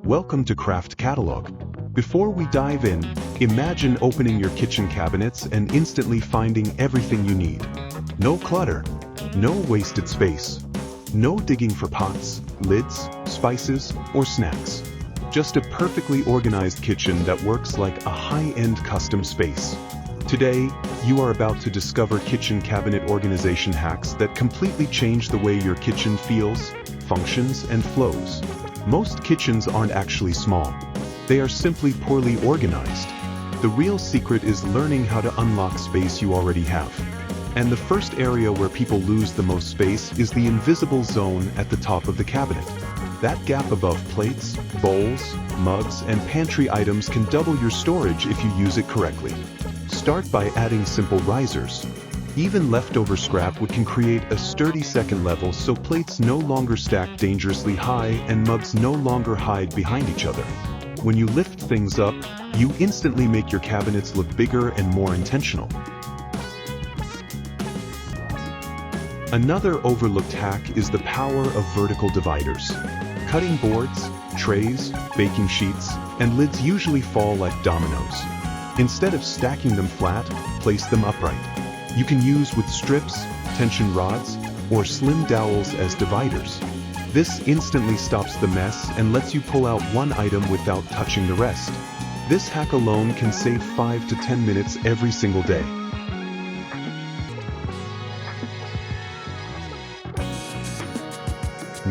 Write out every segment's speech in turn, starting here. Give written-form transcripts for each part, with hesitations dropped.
Welcome to Craft Catalog. Before we dive in, imagine opening your kitchen cabinets and instantly finding everything you need. No clutter, no wasted space, no digging for pots, lids, spices, or snacks. Just a perfectly organized kitchen that works like a high-end custom space. Today, you are about to discover kitchen cabinet organization hacks that completely change the way your kitchen feels, functions, and flows. Most kitchens aren't actually small. They are simply poorly organized. The real secret is learning how to unlock space you already have. And the first area where people lose the most space is the invisible zone at the top of the cabinet. That gap above plates, bowls, mugs, and pantry items can double your storage if you use it correctly. Start by adding simple risers. Even leftover scrap can create a sturdy second level so plates no longer stack dangerously high and mugs no longer hide behind each other. When you lift things up, you instantly make your cabinets look bigger and more intentional. Another overlooked hack is the power of vertical dividers. Cutting boards, trays, baking sheets, and lids usually fall like dominoes. Instead of stacking them flat, place them upright. You can use with strips, tension rods, or slim dowels as dividers. This instantly stops the mess and lets you pull out one item without touching the rest. This hack alone can save 5 to 10 minutes every single day.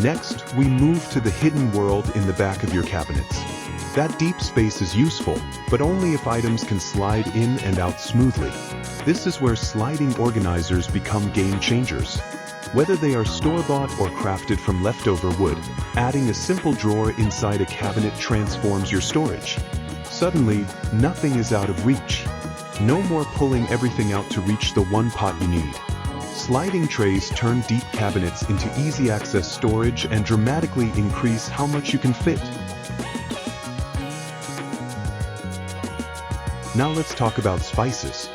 Next, we move to the hidden world in the back of your cabinets. That deep space is useful, but only if items can slide in and out smoothly. This is where sliding organizers become game changers. Whether they are store-bought or crafted from leftover wood, adding a simple drawer inside a cabinet transforms your storage. Suddenly, nothing is out of reach. No more pulling everything out to reach the one pot you need. Sliding trays turn deep cabinets into easy-access storage and dramatically increase how much you can fit. Now let's talk about spices.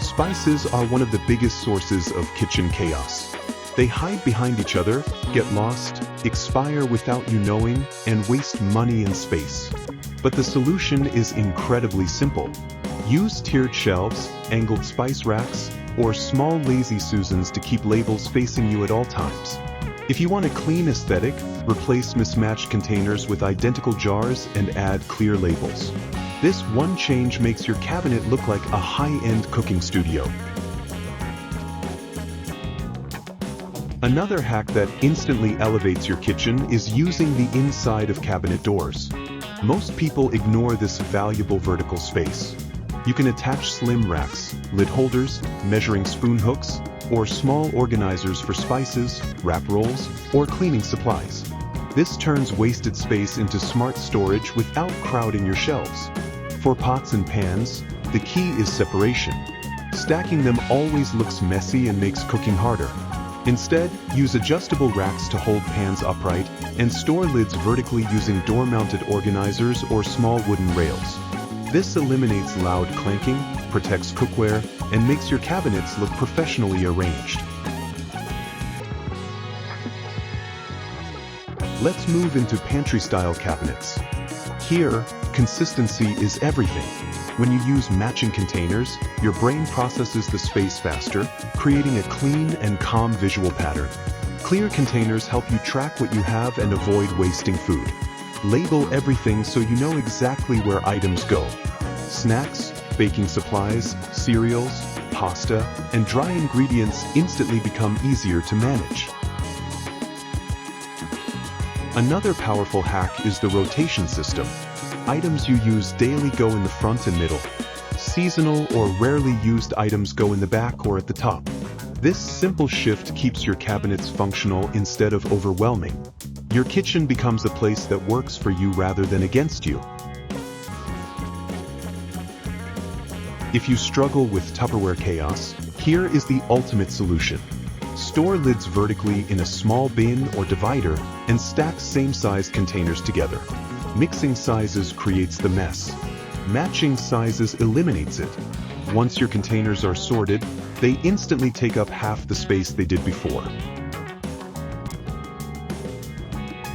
Spices are one of the biggest sources of kitchen chaos. They hide behind each other, get lost, expire without you knowing, and waste money and space. But the solution is incredibly simple. Use tiered shelves, angled spice racks, or small lazy Susans to keep labels facing you at all times. If you want a clean aesthetic, replace mismatched containers with identical jars and add clear labels. This one change makes your cabinet look like a high-end cooking studio. Another hack that instantly elevates your kitchen is using the inside of cabinet doors. Most people ignore this valuable vertical space. You can attach slim racks, lid holders, measuring spoon hooks, or small organizers for spices, wrap rolls, or cleaning supplies. This turns wasted space into smart storage without crowding your shelves. For pots and pans, the key is separation. Stacking them always looks messy and makes cooking harder. Instead, use adjustable racks to hold pans upright and store lids vertically using door-mounted organizers or small wooden rails. This eliminates loud clanking, protects cookware, and makes your cabinets look professionally arranged. Let's move into pantry-style cabinets. Here, consistency is everything. When you use matching containers, your brain processes the space faster, creating a clean and calm visual pattern. Clear containers help you track what you have and avoid wasting food. Label everything so you know exactly where items go. Snacks, baking supplies, cereals, pasta, and dry ingredients instantly become easier to manage. Another powerful hack is the rotation system. Items you use daily go in the front and middle. Seasonal or rarely used items go in the back or at the top. This simple shift keeps your cabinets functional instead of overwhelming. Your kitchen becomes a place that works for you rather than against you. If you struggle with Tupperware chaos, here is the ultimate solution. Store lids vertically in a small bin or divider and stack same-sized containers together. Mixing sizes creates the mess. Matching sizes eliminates it. Once your containers are sorted, they instantly take up half the space they did before.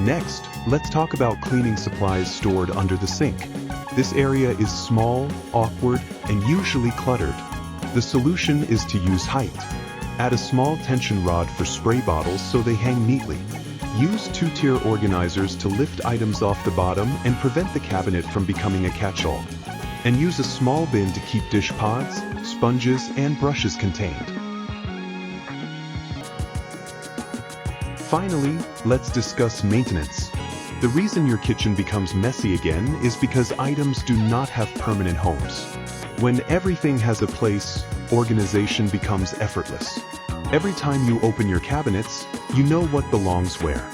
Next, let's talk about cleaning supplies stored under the sink. This area is small, awkward, and usually cluttered. The solution is to use height. Add a small tension rod for spray bottles so they hang neatly. Use two-tier organizers to lift items off the bottom and prevent the cabinet from becoming a catch-all. And use a small bin to keep dish pods, sponges, and brushes contained. Finally, let's discuss maintenance. The reason your kitchen becomes messy again is because items do not have permanent homes. When everything has a place, organization becomes effortless. Every time you open your cabinets, you know what belongs where.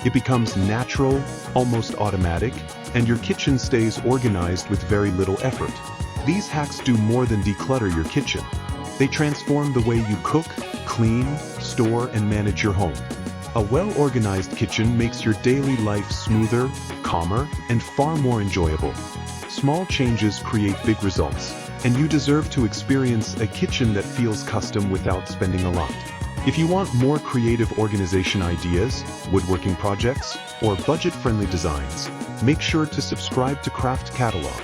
It becomes natural, almost automatic, and your kitchen stays organized with very little effort. These hacks do more than declutter your kitchen. They transform the way you cook, clean, store, and manage your home. A well-organized kitchen makes your daily life smoother, calmer, and far more enjoyable. Small changes create big results, and you deserve to experience a kitchen that feels custom without spending a lot. If you want more creative organization ideas, woodworking projects, or budget-friendly designs, make sure to subscribe to Craft Catalog.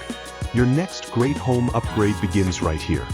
Your next great home upgrade begins right here.